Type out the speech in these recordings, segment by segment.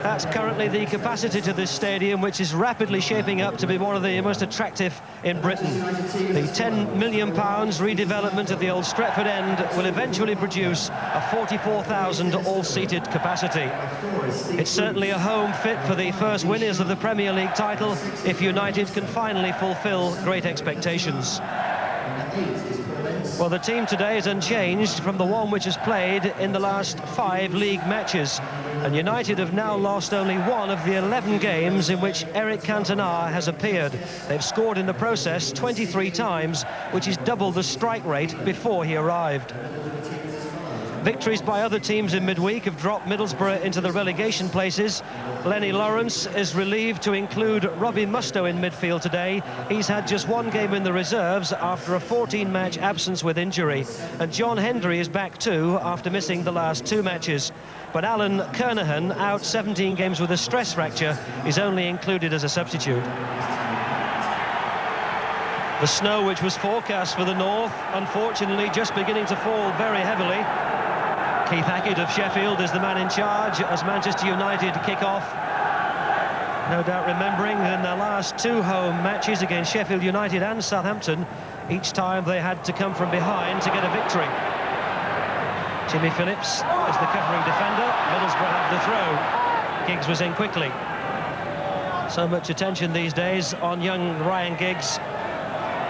That's currently the capacity to this stadium, which is rapidly shaping up to be one of the most attractive in Britain. The £10 million redevelopment of the old Stretford End will eventually produce a 44,000 all-seated capacity. It's certainly a home fit for the first winners of the Premier League title if United can finally fulfil great expectations. Well, the team today is unchanged from the one which has played in the last 5 league matches. And United have now lost only one of the 11 games in which Eric Cantona has appeared. They've scored in the process 23 times, which is double the strike rate before he arrived. Victories by other teams in midweek have dropped Middlesbrough into the relegation places. Lenny Lawrence is relieved to include Robbie Mustoe in midfield today. He's had just one game in the reserves after a 14-match absence with injury. And John Hendry is back too after missing the last 2 matches. But Alan Kernahan, out 17 games with a stress fracture, is only included as a substitute. The snow which was forecast for the north, unfortunately just beginning to fall very heavily. Keith Hackett of Sheffield is the man in charge as Manchester United kick off. No doubt remembering in their last 2 home matches against Sheffield United and Southampton, each time they had to come from behind to get a victory. Jimmy Phillips is the covering defender. Middlesbrough have the throw. Giggs was in quickly. So much attention these days on young Ryan Giggs,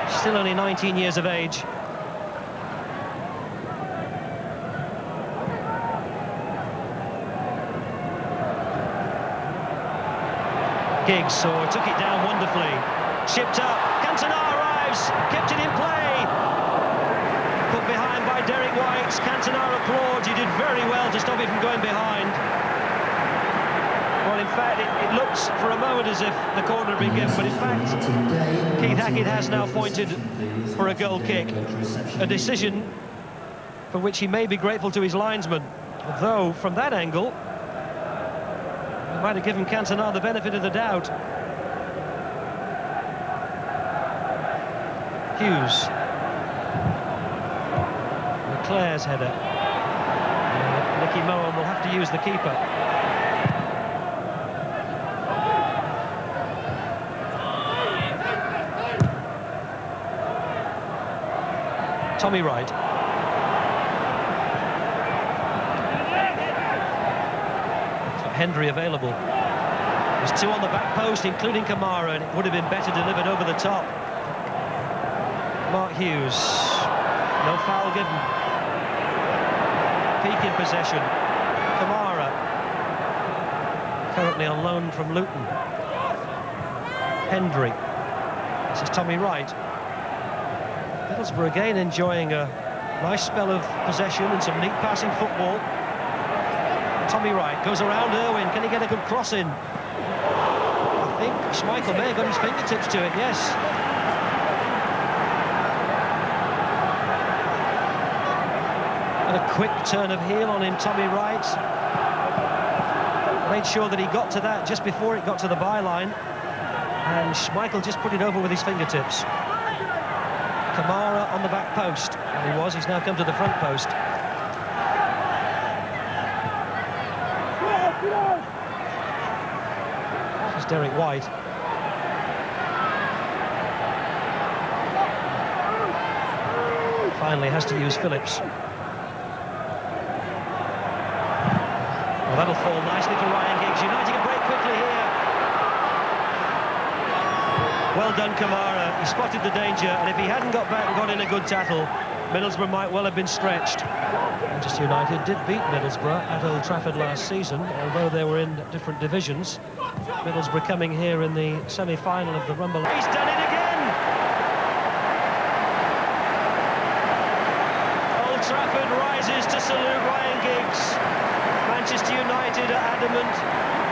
still only 19 years of age. Giggs took it down wonderfully. Chipped up. Cantona arrives. Kept it in play. Put behind by Derek White. Cantona applauds. He did very well to stop it from going behind. Well, in fact, it looks for a moment as if the corner had been given, but in fact, Keith Hackett has now pointed for a goal kick. A decision for which he may be grateful to his linesman. Though, from that angle, he might have given Cantona the benefit of the doubt. Hughes. Leclerc's header. Nicky Mohan will have to use the keeper. Tommy Wright. So Hendry available. There's 2 on the back post, including Kamara, and it would have been better delivered over the top. Mark Hughes. No foul given. Peak in possession. Kamara. Currently on loan from Luton. Hendry. This is Tommy Wright. Middlesbrough again enjoying a nice spell of possession and some neat passing football. Tommy Wright goes around Irwin. Can he get a good cross in? I think Schmeichel may have got his fingertips to it, yes. And a quick turn of heel on him, Tommy Wright. Made sure that he got to that just before it got to the byline. And Schmeichel just put it over with his fingertips. Kamara on the back post. And he's now come to the front post. This is Derek White. Finally has to use Phillips. Well, that'll fall nicely for Ryan Giggs. United can break quickly here. Well done, Kamara. He spotted the danger, and if he hadn't got back and got in a good tackle, Middlesbrough might well have been stretched. Manchester United did beat Middlesbrough at Old Trafford last season, although they were in different divisions. Middlesbrough coming here in the semi-final of the Rumble. He's done it again! Old Trafford rises to salute Ryan Giggs. Manchester United are adamant,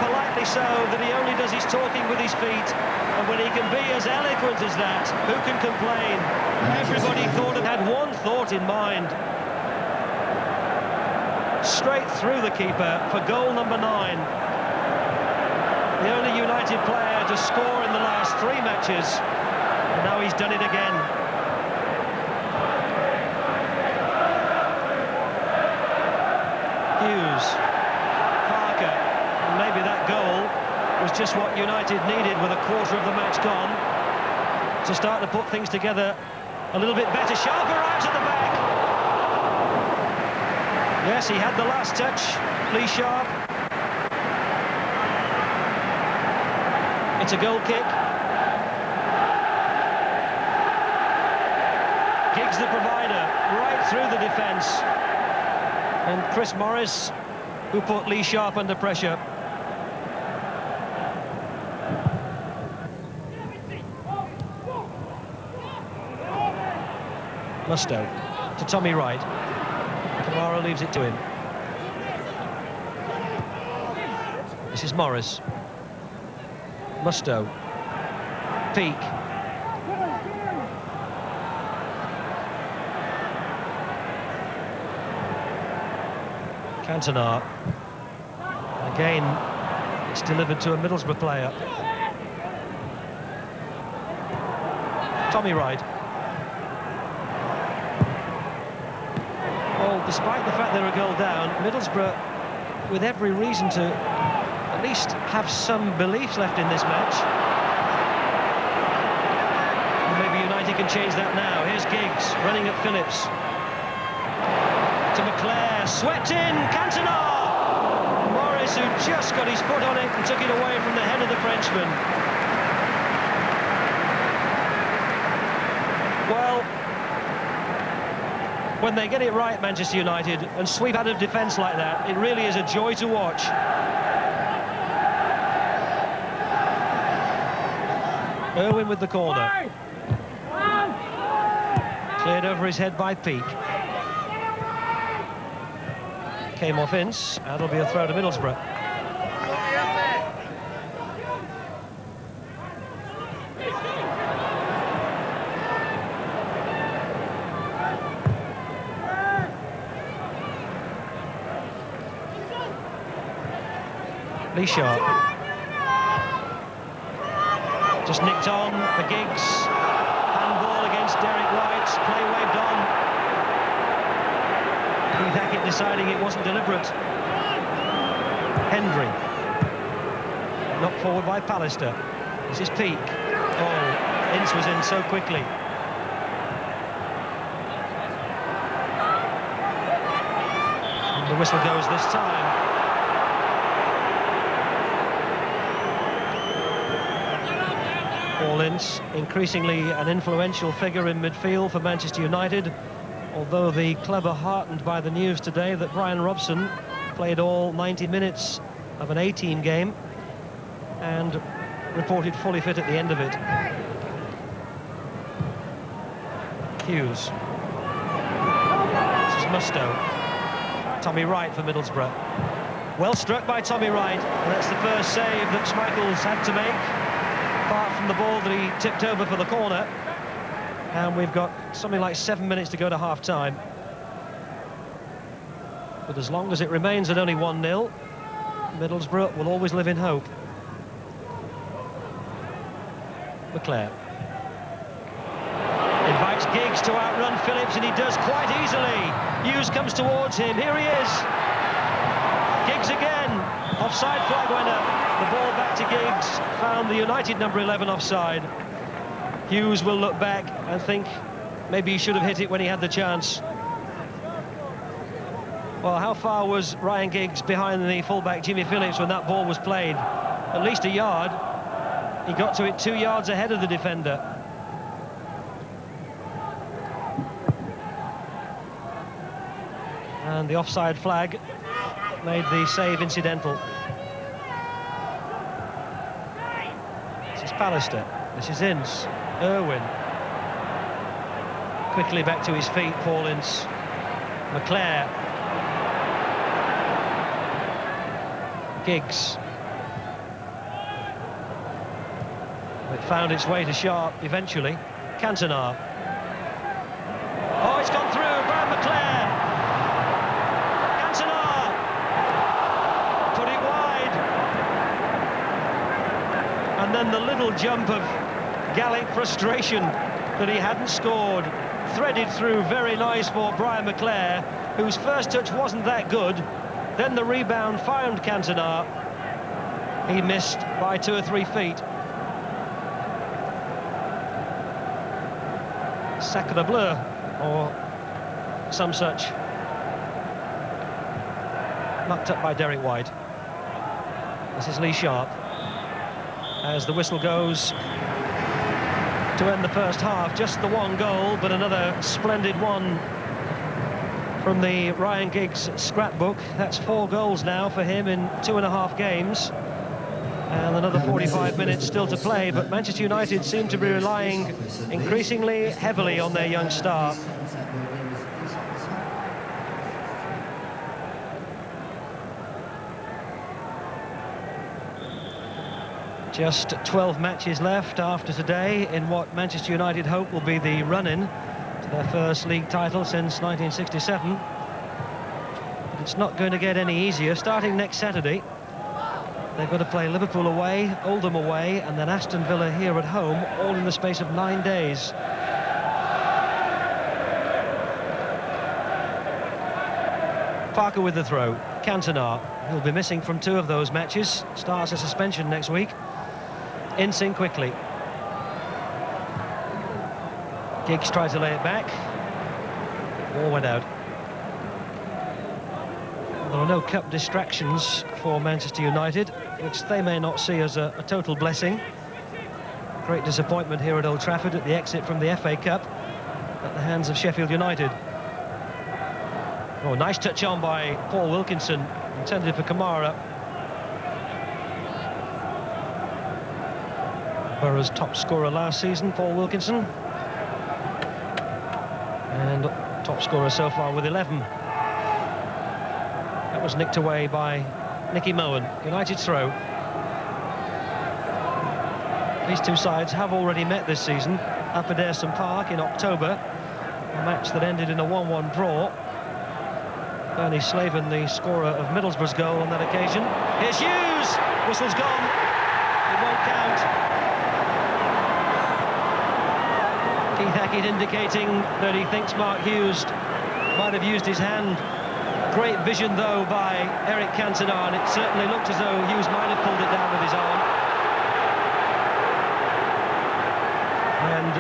politely so, that he only does his talking with his feet. And when he can be as eloquent as that, who can complain? Everybody had one thought in mind. Straight through the keeper for goal number 9. The only United player to score in the last 3 matches. And now he's done it again. Hughes. Parker. And maybe that goal was just what United needed with a quarter of the match gone to start to put things together a little bit better. Sharp arrives at the back. Yes, he had the last touch, Lee Sharp. It's a goal kick. Giggs the provider, right through the defence. And Chris Morris, who put Lee Sharp under pressure. Musto to Tommy Wright. Kamara leaves it to him. This is Morris. Musto. Peak. Cantona. Again, it's delivered to a Middlesbrough player. Tommy Wright. Well, despite the fact they're a goal down, Middlesbrough with every reason to at least have some belief left in this match. And maybe United can change that now. Here's Giggs running at Phillips. To McClare, swept in, Cantona! Morris, who just got his foot on it and took it away from the head of the Frenchman. Well, when they get it right, Manchester United, and sweep out of defence like that, it really is a joy to watch. Irwin with the corner. Cleared over his head by Peak. Came off Ince, and it'll be a throw to Middlesbrough. Lee Sharp. Just nicked on for Giggs. Handball against Derek White. Play waved on. Keith Hackett deciding it wasn't deliberate. Hendry. Knocked forward by Pallister. This is Peak. Oh, Ince was in so quickly. And the whistle goes this time. Ince, increasingly an influential figure in midfield for Manchester United, although the club are heartened by the news today that Brian Robson played all 90 minutes of an A-team game and reported fully fit at the end of it. Hughes. This is Musto. Tommy Wright for Middlesbrough. Well struck by Tommy Wright, and that's the first save that Schmeichel's had to make, apart from the ball that he tipped over for the corner. And we've got something like 7 minutes to go to half-time. But as long as it remains at only 1-0, Middlesbrough will always live in hope. McClare invites Giggs to outrun Phillips, and he does quite easily. Hughes comes towards him. Here he is. Giggs again. Offside flag went up. The ball back to Giggs. Found the United number 11 offside. Hughes will look back and think maybe he should have hit it when he had the chance. Well, how far was Ryan Giggs behind the fullback Jimmy Phillips when that ball was played? At least a yard. He got to it 2 yards ahead of the defender. And the offside flag made the save incidental. This is Pallister. This is Ince. Irwin. Quickly back to his feet, Paul Ince. McClare. Giggs. It found its way to Sharp eventually. Cantona. Oh, it's gone through. Brian McClare. Cantona. Put it wide. And then the little jump of Gallic frustration that he hadn't scored. Threaded through, very nice for Brian McClare, whose first touch wasn't that good. Then the rebound found Cantona. He missed by 2 or 3 feet. Sacre bleu, or some such. Mucked up by Derek White. This is Lee Sharp. As the whistle goes to end the first half, just the one goal, but another splendid one from the Ryan Giggs scrapbook. That's 4 goals now for him in 2.5 games. And another 45 minutes still to play, but Manchester United seem to be relying increasingly heavily on their young star. Just 12 matches left after today in what Manchester United hope will be the run-in to their first league title since 1967. But it's not going to get any easier. Starting next Saturday, they've got to play Liverpool away, Oldham away, and then Aston Villa here at home, all in the space of 9 days. Parker with the throw. Cantona, who'll be missing from 2 of those matches, starts a suspension next week. Ince in quickly. Giggs tries to lay it back. Ball went out. There are no cup distractions for Manchester United, which they may not see as a total blessing. Great disappointment here at Old Trafford at the exit from the FA Cup at the hands of Sheffield United. Oh, nice touch on by Paul Wilkinson, intended for Kamara. Borough's top scorer last season, Paul Wilkinson. And top scorer so far with 11. That was nicked away by Nicky Mohan. United's throw. These two sides have already met this season up at Ayresome Park in October. A match that ended in a 1-1 draw. Bernie Slaven, the scorer of Middlesbrough's goal on that occasion. Here's Hughes! Whistle's gone. It won't count. Keith Hackett indicating that he thinks Mark Hughes might have used his hand. Great vision, though, by Eric Cantona, and it certainly looked as though Hughes might have pulled it down with his arm. And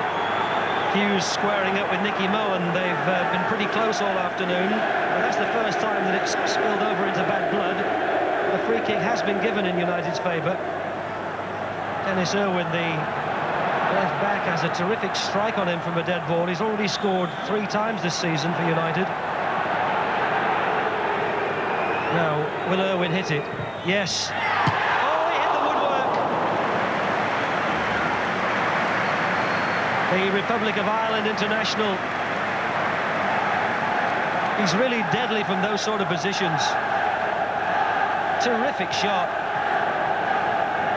Hughes squaring up with Nicky Mohan. They've been pretty close all afternoon, and that's the first time that it's spilled over into bad blood. The free kick has been given in United's favour. Dennis Irwin, the left back, has a terrific strike on him from a dead ball. He's already scored 3 times this season for United. Now, will Irwin hit it? Yes. Oh, he hit the woodwork. The Republic of Ireland international. He's really deadly from those sort of positions. Terrific shot.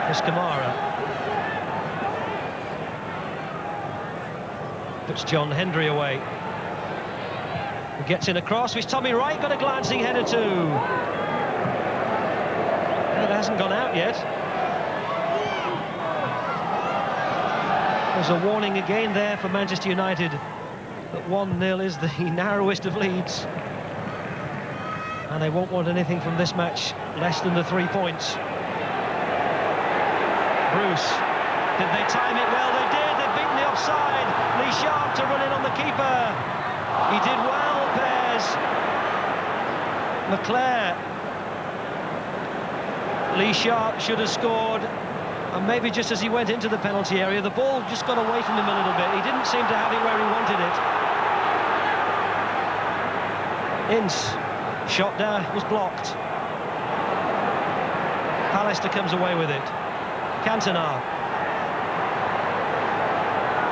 Here's Kamara. Puts John Hendry away. Who gets in a cross, which Tommy Wright got a glancing header too. It hasn't gone out yet. There's a warning again there for Manchester United that 1-0 is the narrowest of leads. And they won't want anything from this match less than the 3 points. Bruce, did they time it well? They did. They've beaten the offside. Lee Sharp to run in on the keeper. He did well, Pez. McClare. Lee Sharp should have scored, and maybe just as he went into the penalty area, the ball just got away from him a little bit. He didn't seem to have it where he wanted it. Ince, shot down, was blocked. Pallister comes away with it. Cantona.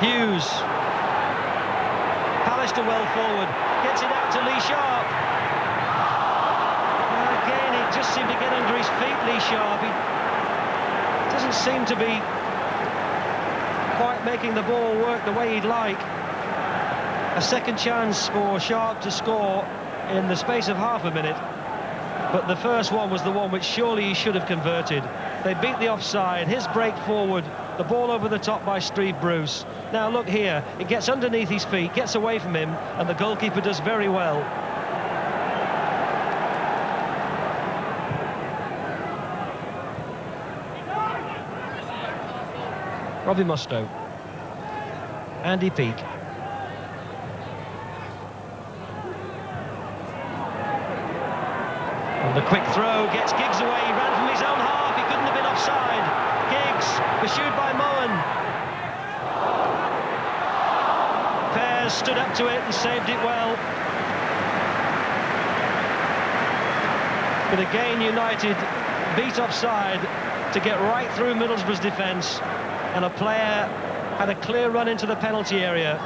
Hughes. Pallister well forward, gets it out to Lee Sharp. Again, it just seemed to get under his feet, Lee Sharp. He doesn't seem to be quite making the ball work the way he'd like. A second chance for Sharp to score in the space of half a minute, but the first one was the one which surely he should have converted. They beat the offside, his break forward, the ball over the top by Steve Bruce. Now look here, it gets underneath his feet, gets away from him, and the goalkeeper does very well. Robbie Mustoe. Andy Peake. And the quick throw gets Giggs away. He ran from his own half. He couldn't have been offside. Giggs pursued by Moen. Pears stood up to it and saved it well. But again, United beat offside to get right through Middlesbrough's defence, and a player had a clear run into the penalty area.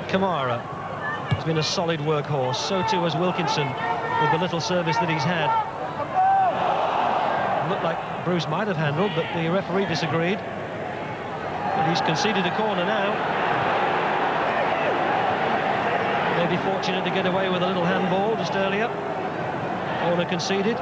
Kamara has been a solid workhorse, so too has Wilkinson with the little service that he's had. It looked like Bruce might have handled, but the referee disagreed. But he's conceded a corner now. Maybe fortunate to get away with a little handball just earlier. Corner conceded.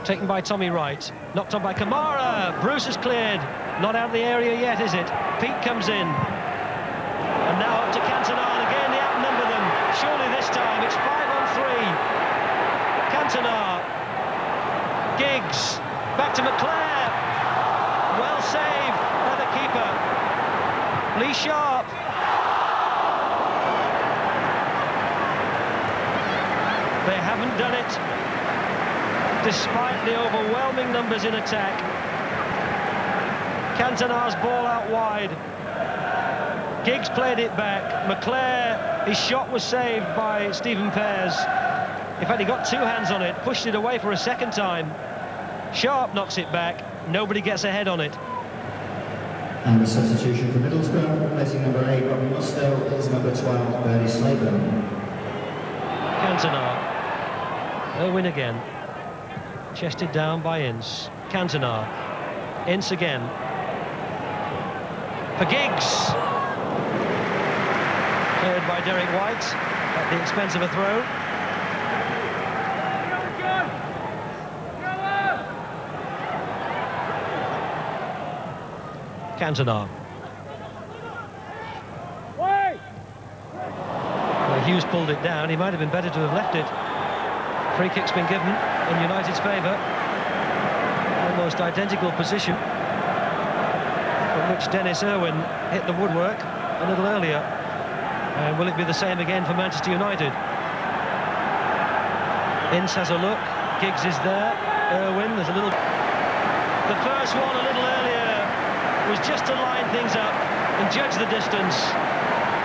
Taken by Tommy Wright. Knocked on by Kamara. Bruce has cleared. Not out of the area yet, is it? Pete comes in. And now up to Cantona. And again, they outnumber them. Surely this time it's 5-on-3. Cantona. Giggs. Back to McClare. Well saved by the keeper. Lee Sharp. They haven't done it, despite the overwhelming numbers in attack. Cantona's ball out wide. Giggs played it back. McClare, his shot was saved by Stephen Pears. In fact, he got two hands on it, pushed it away for a second time. Sharp knocks it back. Nobody gets ahead on it. And the substitution for Middlesbrough, replacing number 8, Robbie Mustoe, is number 12, Bernie Slater. Cantona. Irwin again. Chested down by Ince. Cantona. Ince again. For Giggs. Cleared by Derek White at the expense of a throw. Cantona. Well, Hughes pulled it down. He might have been better to have left it. Free kick's been given in United's favour. Almost identical position from which Dennis Irwin hit the woodwork a little earlier. And will it be the same again for Manchester United? Ince has a look. Giggs is there. Irwin, there's a little... The first one a little earlier was just to line things up and judge the distance,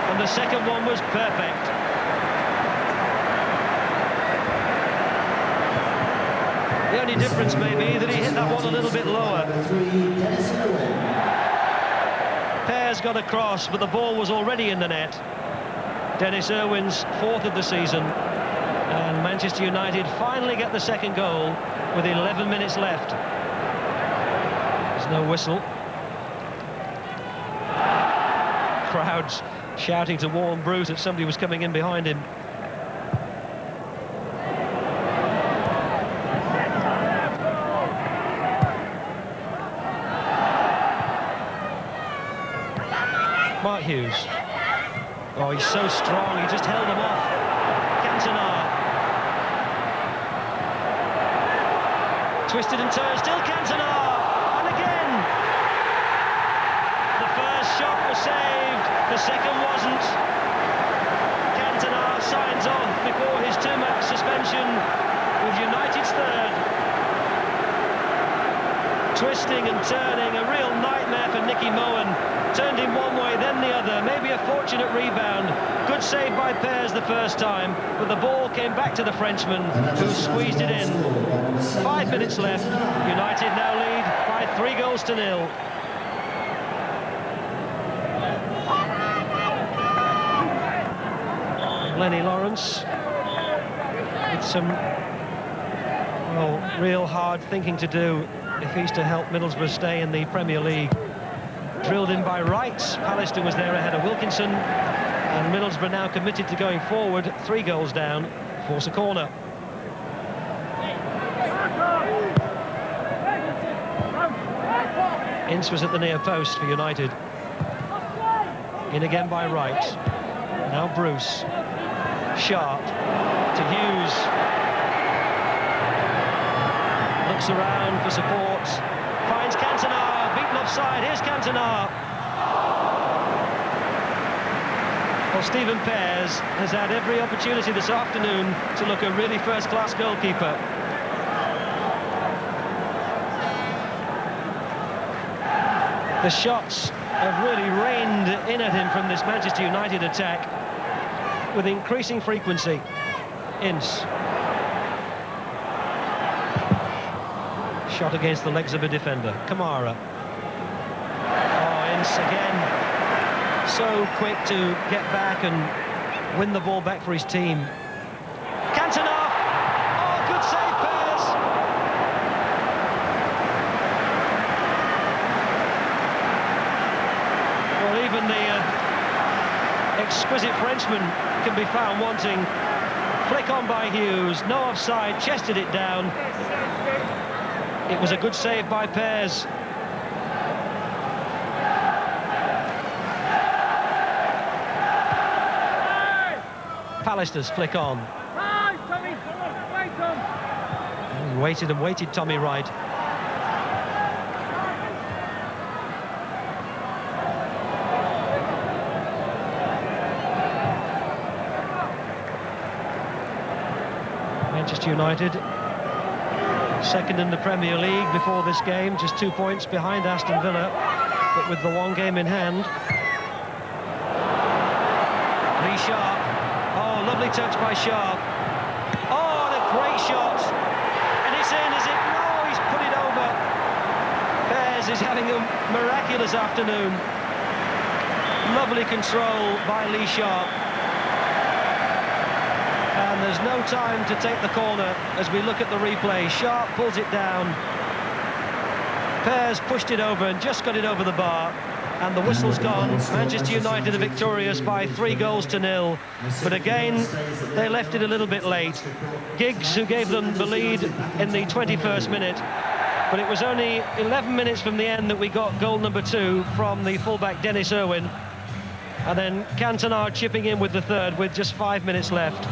and the second one was perfect. The only difference may be that he hit that one a little bit lower. Pears got across, but the ball was already in the net. Dennis Irwin's fourth of the season, and Manchester United finally get the second goal with 11 minutes left. There's no whistle. Crowds shouting to warn Bruce that somebody was coming in behind him. Mark Hughes. Oh, he's so strong, he just held him off. Cantona. Twisted and turned, still Cantona. And again. The first shot was saved, the second wasn't. Cantona signs off before his 2-match suspension with United's third. Twisting and turning, a real nightmare for Nicky Moen. Turned him one way, then the other. Maybe a fortunate rebound. Good save by Pears the first time, but the ball came back to the Frenchman, who squeezed it in. 5 minutes left. United now lead by 3-0. Lenny Lawrence with some, well, real hard thinking to do if he's to help Middlesbrough stay in the Premier League. Drilled in by Wright. Pallister was there ahead of Wilkinson, and Middlesbrough now committed to going forward. 3 goals down, force a corner. Ince was at the near post for United. In again by Wright. Now Bruce. Sharp to Hughes. Looks around for support. Finds Cantona. Beaten offside. Here's Cantona. Well, Stephen Pears has had every opportunity this afternoon to look a really first-class goalkeeper. The shots have really rained in at him from this Manchester United attack with increasing frequency. Ince. Shot against the legs of a defender. Kamara. Oh, Ince again. So quick to get back and win the ball back for his team. Cantona! Oh, good save, Pears! Well, even the exquisite Frenchman can be found wanting. Flick on by Hughes, no offside, chested it down. It was a good save by Pears. Pallister's flick on. He waited and waited, Tommy Wright. Manchester United, second in the Premier League before this game, just 2 points behind Aston Villa, but with the one game in hand. Lee Sharp. Oh, lovely touch by Sharp. Oh, and a great shot. And it's in, is it? No, he's put it over. Pears is having a miraculous afternoon. Lovely control by Lee Sharp. And there's no time to take the corner as we look at the replay. Sharp pulls it down. Pears pushed it over and just got it over the bar. And the whistle's gone. Manchester United are victorious by 3-0. But again, they left it a little bit late. Giggs, who gave them the lead in the 21st minute. But it was only 11 minutes from the end that we got goal number 2 from the fullback Dennis Irwin. And then Cantona chipping in with the third with just 5 minutes left.